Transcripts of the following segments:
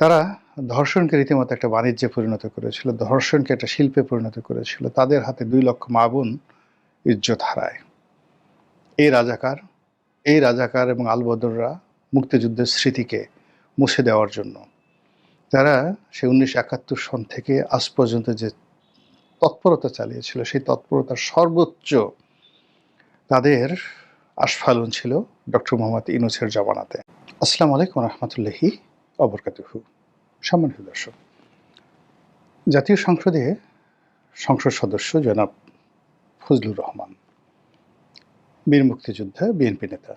তারা ধর্ষণকে রীতিমতো একটা বাণিজ্যে পরিণত করেছিল। ধর্ষণকে একটা শিল্পে পরিণত করেছিল। তাদের হাতে ২ লক্ষ মা-বোন ইজ্জত হারায়। এই রাজাকার এবং আলবদররা মুক্তিযুদ্ধের স্মৃতিকে মুছে দেওয়ার জন্য তারা সে ১৯৭১ সন থেকে আজ পর্যন্ত যে তৎপরতা চালিয়েছিল, সেই তৎপরতার সর্বোচ্চ তাদের আস্ফালন ছিল ডক্টর মোহাম্মদ ইউনূসের জমানাতে। আসসালামু আলাইকুম ওয়া রাহমাতুল্লাহি ওয়া বারাকাতুহু। সম্মানিত দর্শক, জাতীয় সংসদে সংসদ সদস্য জনাব ফজলুর রহমান, বীর মুক্তিযোদ্ধা, বিএনপি নেতা,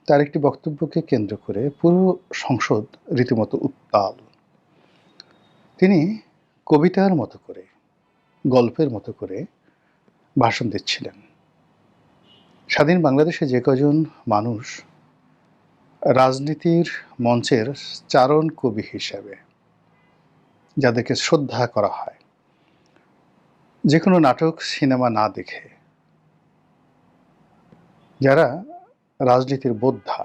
তার একটি বক্তব্যকে কেন্দ্র করে পুরো সংসদ রীতিমতো উত্তাল। তিনি কবিতার মতো করে, গল্পের মতো করে ভাষণ দিচ্ছিলেন। স্বাধীন বাংলাদেশে যে কজন মানুষ রাজনীতির মঞ্চের চারণ কবি হিসাবে যাদেরকে শ্রদ্ধা করা হয়, যে কোনো নাটক সিনেমা না দেখে যারা রাজনীতির বোদ্ধা,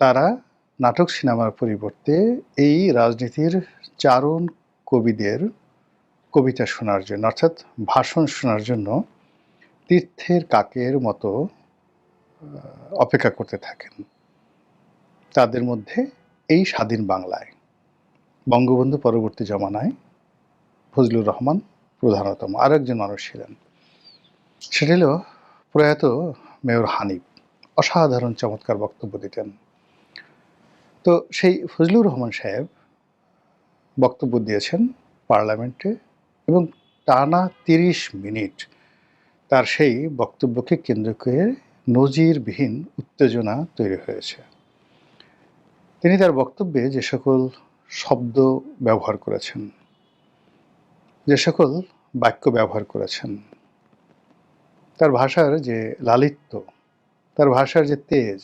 তারা নাটক সিনেমার পরিবর্তে এই রাজনীতির চারণ কবিদের কবিতা শোনার জন্য, অর্থাৎ ভাষণ শোনার জন্য তীর্থের কাকের মতো অপেক্ষা করতে থাকেন। তাদের মধ্যে এই স্বাধীন বাংলায় বঙ্গবন্ধু পরবর্তী জমানায় ফজলুর রহমান প্রধানতম। আরও একজন মানুষ ছিলেন, সেটা হলো প্রয়াত মেয়র হানিফ। অসাধারণ চমৎকার বক্তব্য দিতেন। তো সেই ফজলুর রহমান সাহেব বক্তব্য দিয়েছেন পার্লামেন্টে এবং টানা ৩০ মিনিট তার সেই বক্তব্যকে কেন্দ্র করে নজিরবিহীন উত্তেজনা তৈরি হয়েছে। তিনি তার বক্তব্যে যে সকল শব্দ ব্যবহার করেছেন, যে সকল বাক্য ব্যবহার করেছেন, তার ভাষার যে লালিত্য, তার ভাষার যে তেজ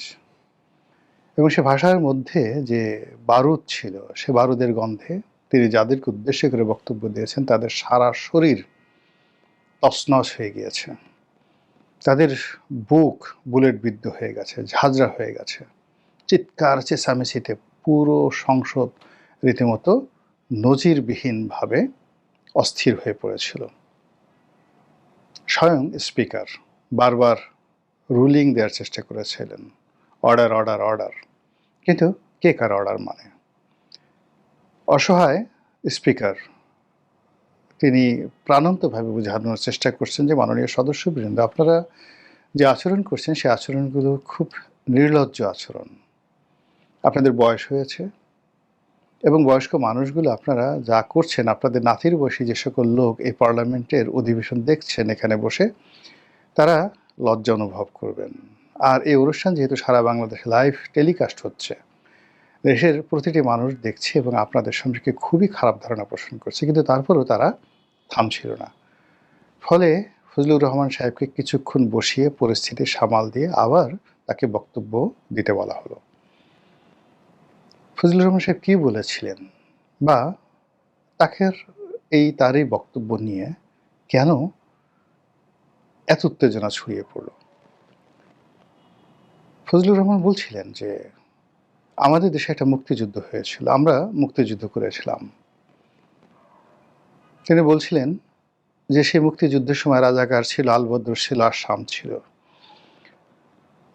এবং সে ভাষার মধ্যে যে বারুদ ছিল, সে বারুদের গন্ধে তিনি যাদেরকে উদ্দেশ্য করে বক্তব্য দিয়েছেন তাদের সারা শরীর তছনছ হয়ে গিয়েছে, তাদের বুক বুলেট বিদ্ধ হয়ে গেছে, ঝাঁঝরা হয়ে গেছে। চিৎকার চেঁচামেচিতে পুরো সংসদ রীতিমতো নজিরবিহীনভাবে অস্থির হয়ে পড়েছিল। স্বয়ং স্পিকার বারবার রুলিং দেওয়ার চেষ্টা করেছিলেন, অর্ডার অর্ডার অর্ডার, কিন্তু কে কার অর্ডার মানে? অসহায় স্পিকার তিনি প্রাণান্তভাবে বোঝানোর চেষ্টা করছেন যে মাননীয় সদস্যবৃন্দ, আপনারা যে আচরণ করছেন সে আচরণগুলো খুব নির্লজ্জ আচরণ। আপনাদের বয়স হয়েছে এবং বয়স্ক মানুষগুলো আপনারা যা করছেন, আপনাদের নাতির বয়সী যে সকল লোক এই পার্লামেন্টের অধিবেশন দেখছেন এখানে বসে, তারা লজ্জা অনুভব করবেন। আর এই অনুষ্ঠান যেহেতু সারা বাংলাদেশে লাইভ টেলিকাস্ট হচ্ছে, দেশের প্রতিটি মানুষ দেখছে এবং আপনাদের সম্পর্কে খুবই খারাপ ধারণা পোষণ করছে, কিন্তু তারপরেও তারা থামছিল না। ফলে ফজলুর রহমান সাহেবকে কিছুক্ষণ বসিয়ে পরিস্থিতি সামাল দিয়ে আবার তাকে বক্তব্য দিতে বলা হলো। ফজলুর রহমান সাহেব কী বলেছিলেন বা তারই বক্তব্য নিয়ে কেন এত উত্তেজনা ছড়িয়ে পড়ল? ফজলুর রহমান বলছিলেন যে আমাদের দেশে একটা মুক্তিযুদ্ধ হয়েছিল, আমরা মুক্তিযুদ্ধ করেছিলাম। তিনি বলছিলেন যে সেই মুক্তিযুদ্ধের সময় রাজাকার ছিল, আলবদর ছিল, আসাম ছিল,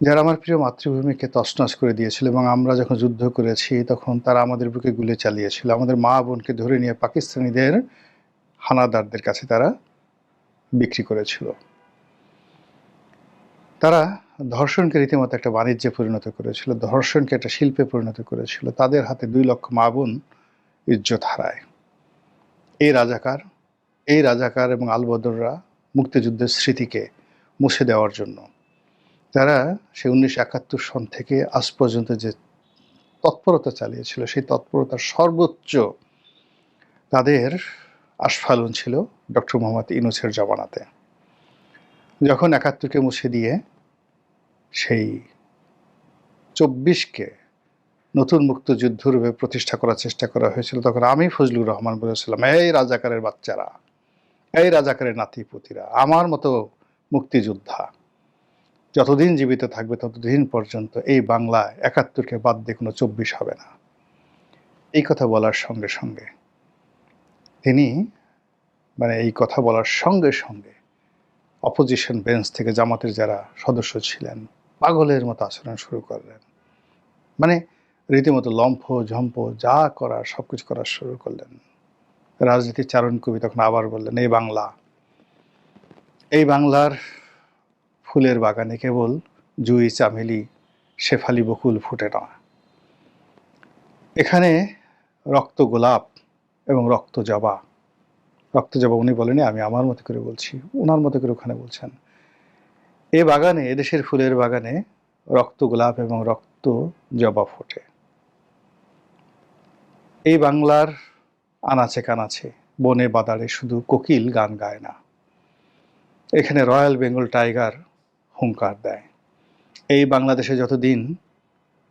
যারা আমার প্রিয় মাতৃভূমিকে তছনছ করে দিয়েছিল এবং আমরা যখন যুদ্ধ করেছি তখন তারা আমাদের বুকে গুলি চালিয়েছিল, আমাদের মা বোনকে ধরে নিয়ে পাকিস্তানিদের হানাদারদের কাছে তারা বিক্রি করেছিল। তারা ধর্ষণকে রীতিমতো একটা বাণিজ্যে পরিণত করেছিল, ধর্ষণকে একটা শিল্পে পরিণত করেছিল। তাদের হাতে ২ লক্ষ মা বোন ইজ্জত হারায়। এই রাজাকার এবং আলবদররা মুক্তিযুদ্ধের স্মৃতিকে মুছে দেওয়ার জন্য তারা সে ১৯৭১ সন থেকে আজ পর্যন্ত যে তৎপরতা চালিয়েছিল, সেই তৎপরতার সর্বোচ্চ তাদের আস্ফালন ছিল ডক্টর মোহাম্মদ ইউনূসের জমানাতে। যখন ৭১কে মুছে দিয়ে সেই ২৪কে নতুন মুক্তিযুদ্ধ রূপে প্রতিষ্ঠা করার চেষ্টা করা হয়েছিল, তখন আমি ফজলুর রহমান বলেছিলাম, এই রাজাকারের বাচ্চারা, এই রাজাকারের নাতিপুতিরা, আমার মতো মুক্তিযোদ্ধা যতদিন জীবিত থাকবে ততদিন পর্যন্ত এই বাংলায় ৭১কে বাদ দিয়ে কোনো ২৪ হবে না। এই কথা বলার সঙ্গে সঙ্গে তিনি এই কথা বলার সঙ্গে সঙ্গে অপোজিশন বেঞ্চ থেকে জামাতের যারা সদস্য ছিলেন পাগলের মতো আচরণ শুরু করলেন। রীতিমতো লম্ফ ঝম্প যা করার সবকিছু করা শুরু করলেন। রাজনীতির চারণ কবি তখন আবার বললেন, এই বাংলার ফুলের বাগানে কেবল জুঁই চামেলি শেফালি বকুল ফুটে না, এখানে রক্ত গোলাপ এবং রক্ত জবা উনি বলেনি, আমি আমার মতো করে বলছি, ওনার মতো করে ওখানে বলছেন, এই বাগানে, এদেশের ফুলের বাগানে রক্ত গোলাপ এবং রক্ত জবা ফোটে। এই বাংলার আনাচে কানাচে বনে বাদারে শুধু কোকিল গান গায় না, এখানে রয়্যাল বেঙ্গল টাইগার হুঙ্কার দেয়। এই বাংলাদেশে যতদিন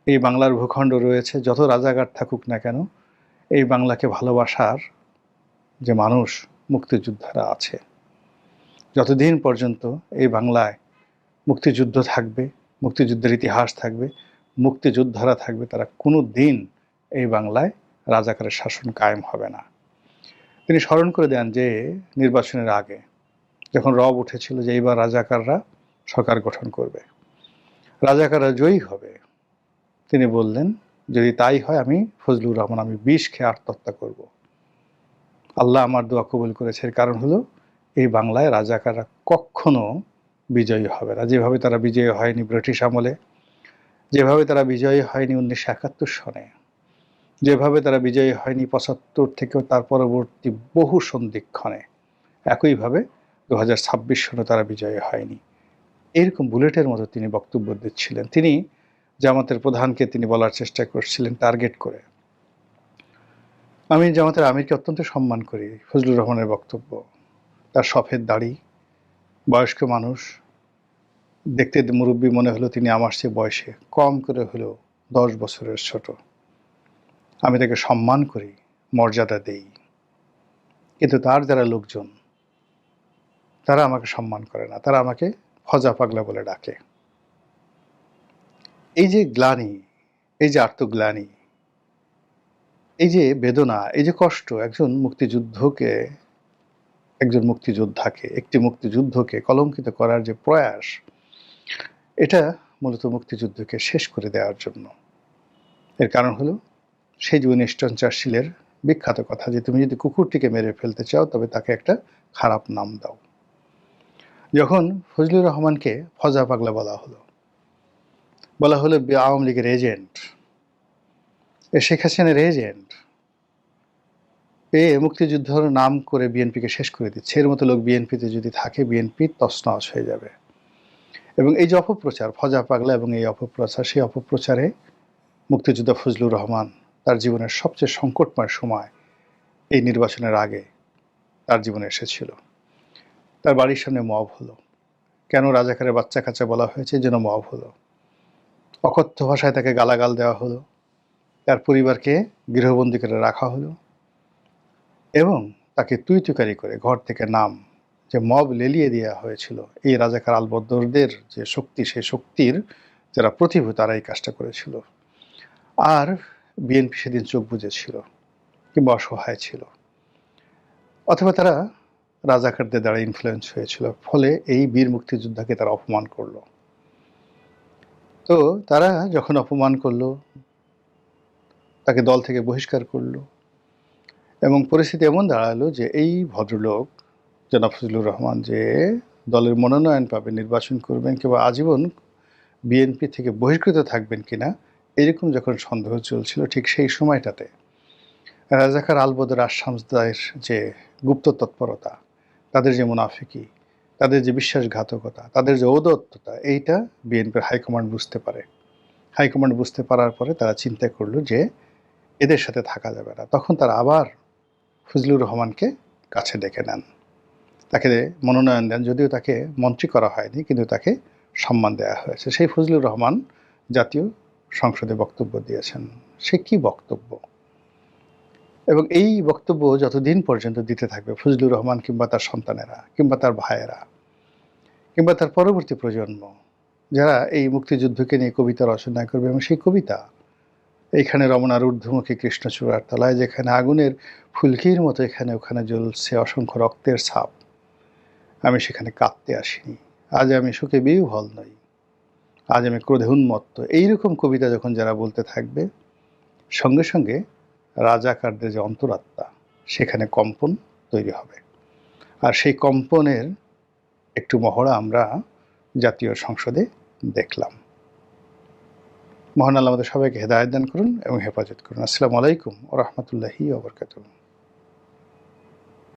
এই বাংলার ভূখণ্ড রয়েছে, যত রাজাঘাট থাকুক না কেন, এই বাংলাকে ভালোবাসার যে মানুষ মুক্তিযোদ্ধারা আছে, যতদিন পর্যন্ত এই বাংলায় মুক্তিযুদ্ধ থাকবে, মুক্তিযুদ্ধের ইতিহাস থাকবে, মুক্তিযোদ্ধারা থাকবে, তারা কোনো দিন এই বাংলায় রাজাকারের শাসন কায়েম হবে না। তিনি স্মরণ করে দেন যে নির্বাচনের আগে যখন রব উঠেছিল যে এইবার রাজাকাররা সরকার গঠন করবে, রাজাকাররা জয়ী হবে, তিনি বললেন, যদি তাই হয় আমি ফজলুর রহমান, আমি বিষ খেয়ে আত্মহত্যা করব। আল্লাহ আমার দোয়া কবুল করেছে। এর কারণ হলো এই বাংলায় রাজাকাররা কখনো বিজয়ী হবে না। যেভাবে তারা বিজয়ী হয়নি ব্রিটিশ আমলে, যেভাবে তারা বিজয়ী হয়নি 1971 সনে, যেভাবে তারা বিজয়ী হয়নি 75 থেকেও তার পরবর্তী বহু সন্ধিক্ষণে, একইভাবে 2026 সনে তারা বিজয়ী হয়নি। এরকম বুলেটের মতো তিনি বক্তব্য দিচ্ছিলেন। তিনি জামাতের প্রধানকে তিনি বলার চেষ্টা করছিলেন টার্গেট করে, আমি জামাতের আমিরকে অত্যন্ত সম্মান করি। ফজলুর রহমানের বক্তব্য, তার সফেদ দাড়ি, বয়স্ক মানুষ, দেখতে মুরব্বী মনে হলো, তিনি আমার চেয়ে বয়সে কম করে হলেও 10 বছরের ছোট। আমি তাকে সম্মান করি, মর্যাদা দেই, কিন্তু তার যারা লোকজন তারা আমাকে সম্মান করে না, তারা আমাকে ফজা পাগলা বলে ডাকে। এই যে গ্লানি, এই যে আত্মগ্লানি, এই যে বেদনা, এই যে কষ্ট, একজন মুক্তিযোদ্ধাকে, একটি মুক্তিযুদ্ধকে কলঙ্কিত করার যে প্রয়াস, এটা মূলত মুক্তিযুদ্ধকে শেষ করে দেওয়ার জন্য। এর কারণ হলো সেই যে উইনস্টন চার্চিলের বিখ্যাত কথা যে তুমি যদি কুকুরটিকে মেরে ফেলতে চাও তবে তাকে একটা খারাপ নাম দাও। যখন ফজলুর রহমানকে ফজা পাগলা বলা হলো আওয়ামী লীগের এজেন্ট, শেখ হাসিনার এজেন্ট, মুক্তিযুদ্ধের নাম করে বিএনপিকে শেষ করে দিচ্ছে, এর মতো লোক বিএনপিতে যদি থাকে বিএনপি তছনছ হয়ে যাবে। এবং এই যে অপপ্রচার, ফজা পাগলা এবং এই অপপ্রচার, সেই অপপ্রচারে মুক্তিযোদ্ধা ফজলুর রহমান তার জীবনের সবচেয়ে সংকটময় সময় এই নির্বাচনের আগে তার জীবনে এসেছিল। তার বাড়ির সামনে মব হলো। কেন রাজাকারের বাচ্চা কাচ্চা বলা হয়েছে, যেন মব হলো। অকথ্য ভাষায় তাকে গালাগাল দেওয়া হলো, তার পরিবারকে গৃহবন্দী করে রাখা হলো এবং তাকে তুইতুকারি করে ঘর থেকে নাম যে মব লেলিয়ে দেওয়া হয়েছিল। এই রাজাকার আলবদরদের যে শক্তি, সেই শক্তির যারা প্রতিভূ তারা এই কাজটা করেছিল। আর বিএনপি সেদিন চোখ বুজেছিল কিংবা অসহায় ছিল, অথবা তারা রাজাকারদের দ্বারা ইনফ্লুয়েন্স হয়েছিল, ফলে এই বীর মুক্তিযোদ্ধাকে তারা অপমান করলো। তো তারা যখন অপমান করলো, তাকে দল থেকে বহিষ্কার করলো এবং পরিস্থিতি এমন দাঁড়ালো যে এই ভদ্রলোক জনাব ফজলুর রহমান যে দলের মনোনয়ন পাবেন, নির্বাচন করবেন কিংবা আজীবন বিএনপি থেকে বহিষ্কৃত থাকবেন কিনা, এরকম যখন সন্দেহ চলছিল, ঠিক সেই সময়টাতে রাজাকার আলবদর আশামসদের যে গুপ্ত তৎপরতা, তাদের যে মুনাফিকি, তাদের যে বিশ্বাসঘাতকতা, তাদের যে ঔদাত্যতা, এইটা বিএনপির হাইকমান্ড বুঝতে পারে। হাইকমান্ড বুঝতে পারার পরে তারা চিন্তা করলো যে এদের সাথে থাকা যাবে না। তখন তারা আবার ফজলুর রহমানকে কাছে ডেকে নেন, তাকে মনোনয়ন দেন। যদিও তাকে মন্ত্রী করা হয়নি, কিন্তু তাকে সম্মান দেওয়া হয়েছে। সেই ফজলুর রহমান জাতীয় সংসদে বক্তব্য দিয়েছেন। সে কি বক্তব্য! এবং এই বক্তব্য যতদিন পর্যন্ত দিতে থাকবে ফজলুর রহমান কিংবা তার সন্তানেরা কিংবা তার ভাইয়েরা কিংবা তার পরবর্তী প্রজন্ম, যারা এই মুক্তিযুদ্ধকে নিয়ে কবিতা রচনা করবে এবং সেই কবিতা এইখানে রমনার ঊর্ধ্বমুখী কৃষ্ণচূড়ার তলায় যেখানে আগুনের ফুলকির মতো এখানে ওখানে জ্বলছে অসংখ্য রক্তের ছাপ, আমি সেখানে কাঁদতে আসিনি। আজ আমি শোকে বিহ্বল নই, আজ আমি ক্রোধে উন্মত্ত। এইরকম কবিতা যখন যারা বলতে থাকবে, সঙ্গে সঙ্গে রাজাকারদের যে অন্তরাত্মা, সেখানে কম্পন তৈরি হবে। আর সেই কম্পনের একটু মহড়া আমরা জাতীয় সংসদে দেখলাম। মহান আল্লাহ আমাদের সবাইকে হেদায়েত দান করুন এবং হেফাজত করুন। আসসালামু আলাইকুম ওয়া রাহমাতুল্লাহি ওয়া বারাকাতুহু।